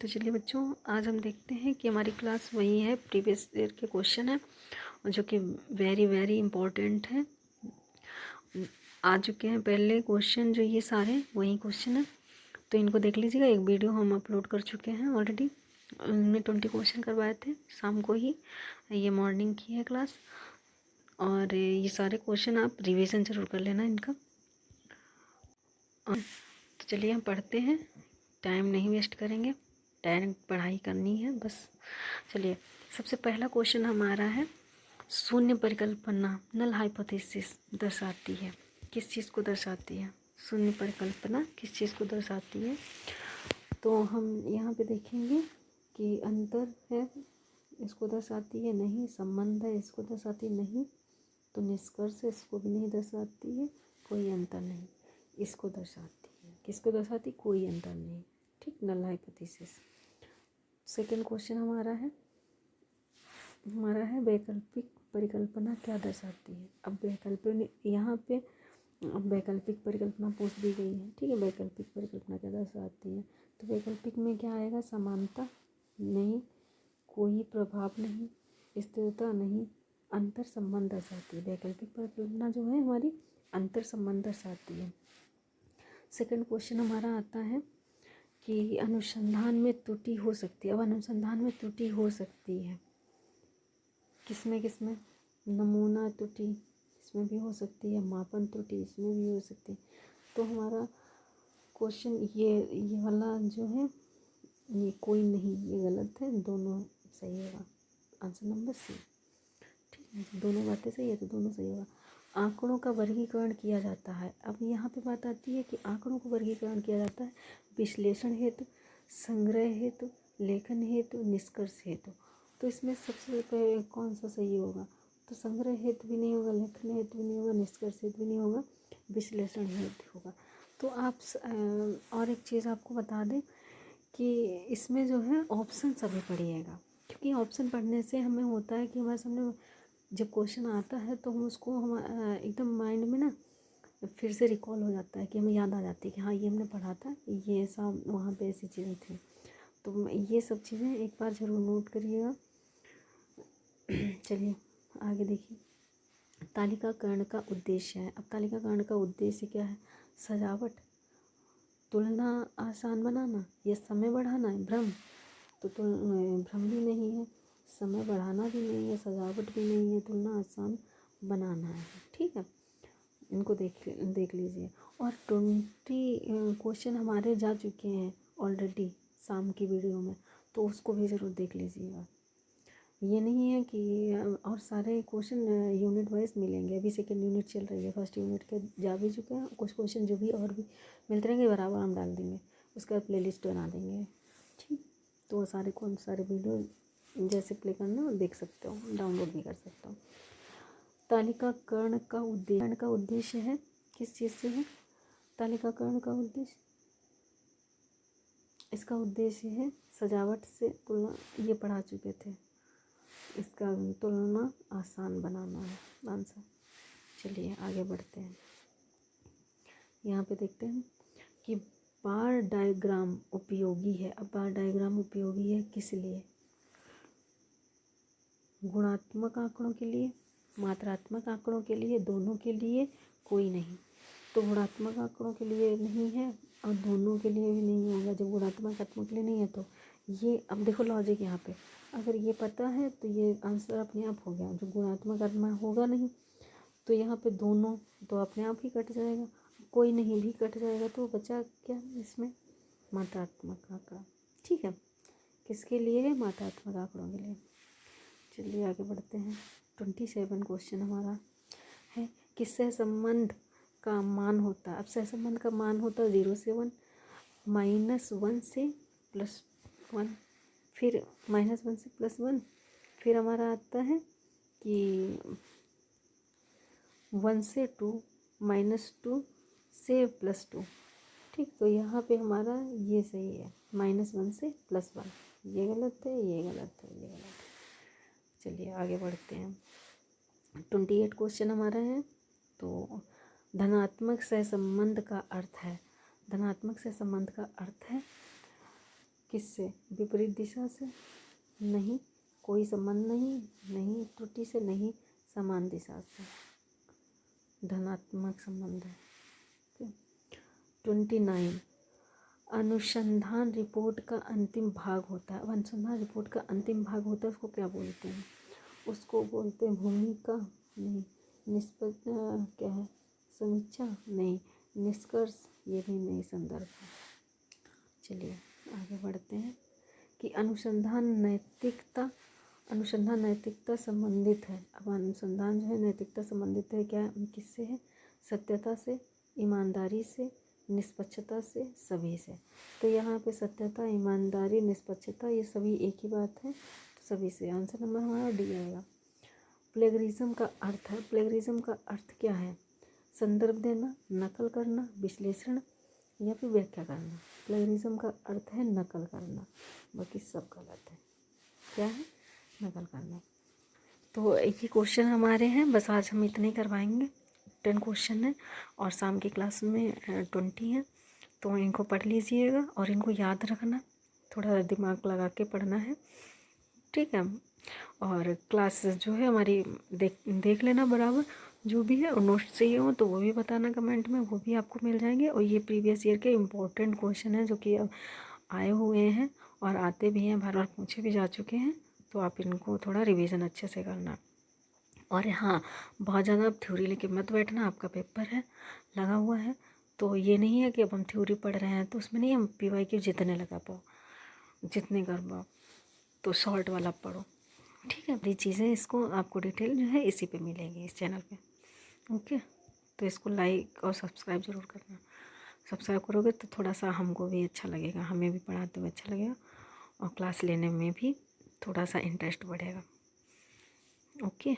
तो चलिए बच्चों, आज हम देखते हैं कि हमारी क्लास वही है, प्रीवियस ईयर के क्वेश्चन है और जो कि वेरी वेरी इम्पोर्टेंट है। आ चुके हैं पहले क्वेश्चन, जो ये सारे वही क्वेश्चन है, तो इनको देख लीजिएगा। एक वीडियो हम अपलोड कर चुके हैं ऑलरेडी, उनमें 20 क्वेश्चन करवाए थे शाम को ही। ये मॉर्निंग की है क्लास और ये सारे क्वेश्चन आप रिवीजन ज़रूर कर लेना इनका। तो चलिए हम पढ़ते हैं, टाइम नहीं वेस्ट करेंगे, डायरेक्ट पढ़ाई करनी है बस। चलिए, सबसे पहला क्वेश्चन हमारा है, शून्य परिकल्पना नल हाइपोथेसिस दर्शाती है। किस चीज़ को दर्शाती है? शून्य परिकल्पना किस चीज़ को दर्शाती है? तो हम यहाँ पे देखेंगे कि अंतर है, इसको दर्शाती है नहीं। संबंध है, इसको दर्शाती नहीं। तो निष्कर्ष इसको भी नहीं दर्शाती है। कोई अंतर नहीं, इसको दर्शाती है। किसको दर्शाती? कोई अंतर नहीं। ठीक, नल हाइपोथेसिस। सेकेंड क्वेश्चन हमारा है वैकल्पिक परिकल्पना क्या दर्शाती है। अब वैकल्पिक, यहाँ पे अब वैकल्पिक परिकल्पना पूछ दी गई है। ठीक है, वैकल्पिक परिकल्पना क्या दर्शाती है? तो वैकल्पिक में क्या आएगा? समानता नहीं, कोई प्रभाव नहीं, स्थिरता नहीं, अंतर संबंध दर्शाती है। वैकल्पिक परिकल्पना जो है हमारी अंतर संबंध दर्शाती है। सेकंड क्वेश्चन हमारा आता है कि अनुसंधान में त्रुटि हो सकती है। अब अनुसंधान में त्रुटि हो सकती है किसमें? नमूना त्रुटि इसमें भी हो सकती है, मापन त्रुटि इसमें भी हो सकती है। तो हमारा क्वेश्चन ये वाला जो है, ये कोई नहीं, ये गलत है, दोनों सही होगा। Answer number C. ठीक है, दोनों बातें सही है तो दोनों सही होगा। आंकड़ों का वर्गीकरण किया जाता है। अब यहाँ पे बात आती है कि आंकड़ों का वर्गीकरण किया जाता है विश्लेषण हेतु, संग्रह हेतु, लेखन हेतु, निष्कर्ष हेतु। तो इसमें सबसे पहले कौन सा सही होगा? तो संग्रह हेतु भी नहीं होगा, लेखन हेतु भी नहीं होगा, निष्कर्ष हेतु भी नहीं होगा, विश्लेषण हेतु होगा। तो आप और एक चीज़ आपको बता दें कि इसमें जो है ऑप्शन सभी पढ़िएगा, क्योंकि ऑप्शन पढ़ने से हमें होता है कि हमारे सामने जब क्वेश्चन आता है तो हम उसको एकदम माइंड में ना फिर से रिकॉल हो जाता है, कि हमें याद आ जाती है कि हाँ ये हमने पढ़ा था, ये सब वहाँ पे ऐसी चीज़ें थी। तो ये सब चीज़ें एक बार ज़रूर नोट करिएगा। चलिए आगे देखिए, तालिकाकरण का उद्देश्य है। अब तालिकाकरण का उद्देश्य क्या है? सजावट, तुलना आसान बनाना, या समय बढ़ाना है? भ्रम तो भ्रम भी नहीं है, समय बढ़ाना भी नहीं है, सजावट भी नहीं है, तुलना आसान बनाना है। ठीक है, इनको देख लीजिए। और 20 क्वेश्चन हमारे जा चुके हैं ऑलरेडी शाम की वीडियो में, तो उसको भी ज़रूर देख लीजिएगा। ये नहीं है कि और सारे क्वेश्चन यूनिट वाइज मिलेंगे। अभी सेकेंड यूनिट चल रही है, फर्स्ट यूनिट के जा भी चुके हैं। कुछ क्वेश्चन जो भी और भी मिलते रहेंगे बराबर हम डाल देंगे, उसका प्ले लिस्ट बना देंगे। ठीक, तो वो सारे वीडियो जैसे प्ले करना देख सकते हो, डाउनलोड भी कर सकते हो। तालिकाकरण का उद्देश्य है, किस चीज़ से है तालिकाकरण का उद्देश्य? इसका उद्देश्य है सजावट से तुलना, ये पढ़ा चुके थे। इसका तुलना आसान बनाना है आंसर। चलिए आगे बढ़ते हैं। यहाँ पे देखते हैं कि बार डायग्राम उपयोगी है। अब बार डायग्राम उपयोगी है किस लिए? गुणात्मक आंकड़ों के लिए, मात्रात्मक आंकड़ों के लिए, दोनों के लिए? कोई नहीं। तो गुणात्मक आंकड़ों के लिए नहीं है और दोनों के लिए भी नहीं होगा। जब गुणात्मक आंकड़ों के लिए नहीं है तो ये, अब देखो लॉजिक यहाँ पे, अगर ये पता है तो ये आंसर अपने आप हो गया। जो गुणात्मक आंकड़ा होगा नहीं तो यहाँ पे दोनों तो अपने आप ही कट जाएगा, कोई नहीं भी कट जाएगा, तो बचा क्या इसमें? मात्रात्मक आंकड़ा। ठीक है, किसके लिए है? मात्रात्मक आंकड़ों के लिए। चलिए आगे बढ़ते हैं। 27 क्वेश्चन हमारा है कि सहसंबंध का मान होता है। अब सहसंबंध का मान होता है 0 से 1, -1 से +1, फिर -1 से +1, फिर हमारा आता है कि 1 से 2, -2 से +2। ठीक, तो यहाँ पे हमारा ये सही है, -1 से +1। ये गलत है, ये गलत है, ये गलत है। चलिए आगे बढ़ते हैं। 28 क्वेश्चन हमारा है। तो धनात्मक सहसंबंध का अर्थ है, धनात्मक सहसंबंध का अर्थ है किससे? विपरीत दिशा से? नहीं। कोई संबंध नहीं। नहीं त्रुटि से, नहीं समान दिशा से, धनात्मक संबंध है। 29 अनुसंधान रिपोर्ट का अंतिम भाग होता है। अब अनुसंधान रिपोर्ट का अंतिम भाग होता है, उसको क्या बोलते हैं? उसको बोलते हैं भूमिका? नहीं। निष्पक्ष क्या है? समीक्षा? नहीं। निष्कर्ष? ये भी नहीं। संदर्भ है। चलिए आगे बढ़ते हैं कि अनुसंधान नैतिकता संबंधित है। अब अनुसंधान जो है नैतिकता संबंधित है क्या? किससे है? सत्यता से, ईमानदारी से, निष्पक्षता से, सभी से। तो यहाँ पे सत्यता, ईमानदारी, निष्पक्षता ये सभी एक ही बात है, तो सभी से। आंसर नंबर हमारा डी आएगा। प्लेगरिज्म का अर्थ है, प्लेगरिज्म का अर्थ क्या है? संदर्भ देना, नकल करना, विश्लेषण या फिर व्याख्या करना। प्लेगरिज्म का अर्थ है नकल करना, बाकी सब गलत है। क्या है? नकल करना। तो ये क्वेश्चन हमारे हैं, बस आज हम इतने ही करवाएंगे। 10 क्वेश्चन है और शाम की क्लास में 20 है, तो इनको पढ़ लीजिएगा और इनको याद रखना, थोड़ा दिमाग लगा के पढ़ना है, ठीक है। और क्लास जो है हमारी देख लेना बराबर, जो भी है, और नोट्स चाहिए हो तो वो भी बताना कमेंट में, वो भी आपको मिल जाएंगे। और ये प्रीवियस ईयर के इम्पोर्टेंट क्वेश्चन हैं जो कि अब आए हुए हैं और आते भी हैं, बार बार पूछे भी जा चुके हैं, तो आप इनको थोड़ा रिवीजन अच्छे से करना। और हाँ, बहुत ज़्यादा आप थ्योरी लेके मत बैठना, आपका पेपर है लगा हुआ है, तो ये नहीं है कि अब हम थ्योरी पढ़ रहे हैं तो उसमें नहीं हम PYQ जितने लगा पाओ, जितने कर पाओ, तो शॉर्ट वाला पढ़ो, ठीक है। बड़ी चीज़ें इसको आपको डिटेल जो है इसी पे मिलेगी, इस चैनल पे, ओके। तो इसको लाइक और सब्सक्राइब ज़रूर करना। सब्सक्राइब करोगे तो थोड़ा सा हमको भी अच्छा लगेगा, हमें भी पढ़ाते हुए अच्छा लगेगा और क्लास लेने में भी थोड़ा सा इंटरेस्ट बढ़ेगा, ओके।